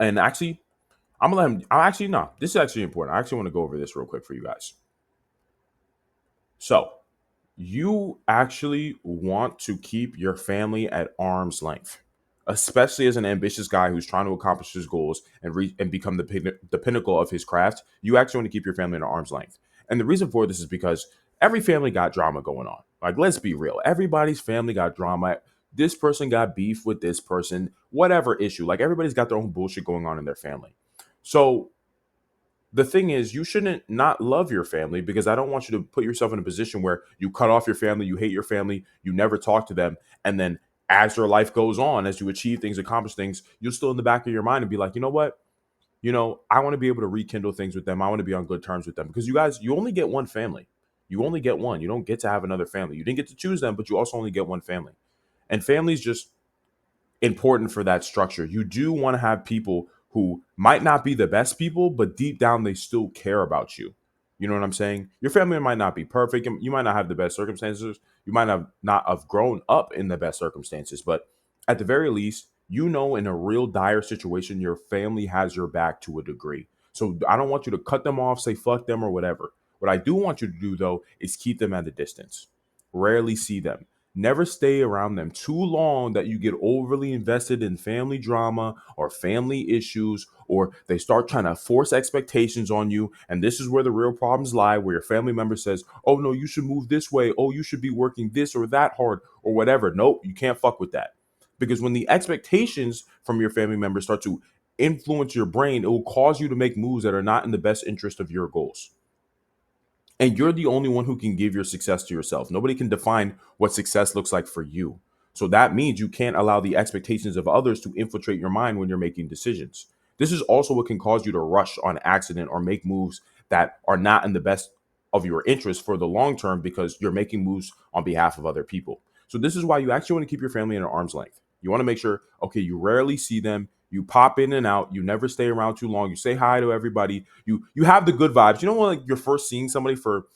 And actually, I'm gonna let him. I actually no. This is actually important. I actually want to go over this real quick for you guys. So you actually want to keep your family at arm's length, especially as an ambitious guy who's trying to accomplish his goals and become the pinnacle of his craft. You actually want to keep your family at arm's length, and the reason for this is because every family got drama going on. Like, let's be real, everybody's family got drama. This person got beef with this person, whatever issue. Like, everybody's got their own bullshit going on in their family. So the thing is, you shouldn't not love your family, because I don't want you to put yourself in a position where you cut off your family, you hate your family, you never talk to them, and then as your life goes on, as you achieve things, accomplish things, you'll still in the back of your mind and be like, you know what? I want to be able to rekindle things with them. I want to be on good terms with them, because you guys, you only get one family. You only get one. You don't get to have another family. You didn't get to choose them, but you also only get one family. And family's just important for that structure. You do want to have people who might not be the best people, but deep down they still care about you. You know what I'm saying? Your family might not be perfect. You might not have the best circumstances. You might have not have grown up in the best circumstances, but at the very least, in a real dire situation, your family has your back to a degree. So I don't want you to cut them off, say fuck them or whatever. What I do want you to do though is keep them at a distance. Rarely see them. Never stay around them too long that you get overly invested in family drama or family issues, or they start trying to force expectations on you. And this is where the real problems lie, where your family member says, oh, no, you should move this way. Oh, you should be working this or that hard or whatever. Nope, you can't fuck with that. Because when the expectations from your family members start to influence your brain, it will cause you to make moves that are not in the best interest of your goals. And you're the only one who can give your success to yourself. Nobody can define what success looks like for you. So that means you can't allow the expectations of others to infiltrate your mind when you're making decisions. This is also what can cause you to rush on accident or make moves that are not in the best of your interest for the long term, because you're making moves on behalf of other people. So this is why you actually want to keep your family at an arm's length. You want to make sure, okay, you rarely see them, you pop in and out, you never stay around too long, you say hi to everybody, you have the good vibes. You know when, like, you're first seeing somebody for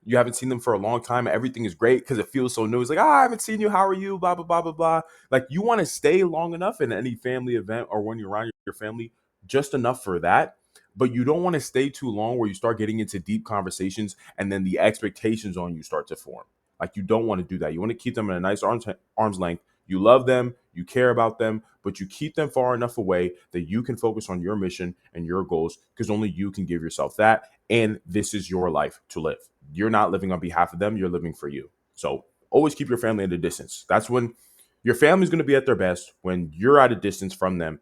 you haven't seen them for a long time, everything is great because it feels so new. It's like, I haven't seen you, how are you, blah blah blah blah blah. Like, you want to stay long enough in any family event or when you're around your family, just enough for that, but you don't want to stay too long where you start getting into deep conversations and then the expectations on you start to form. Like, you don't want to do that. You want to keep them in a nice arm's length. You love them, you care about them, but you keep them far enough away that you can focus on your mission and your goals, because only you can give yourself that. And this is your life to live. You're not living on behalf of them, you're living for you. So always keep your family at a distance. That's when your family's going to be at their best, when you're at a distance from them.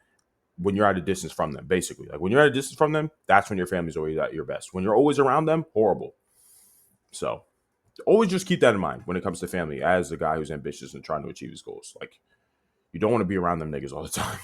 When you're at a distance from them, basically, like when you're at a distance from them, that's when your family's always at your best. When you're always around them, horrible. So always just keep that in mind when it comes to family, as the guy who's ambitious and trying to achieve his goals. Like, you don't want to be around them niggas all the time.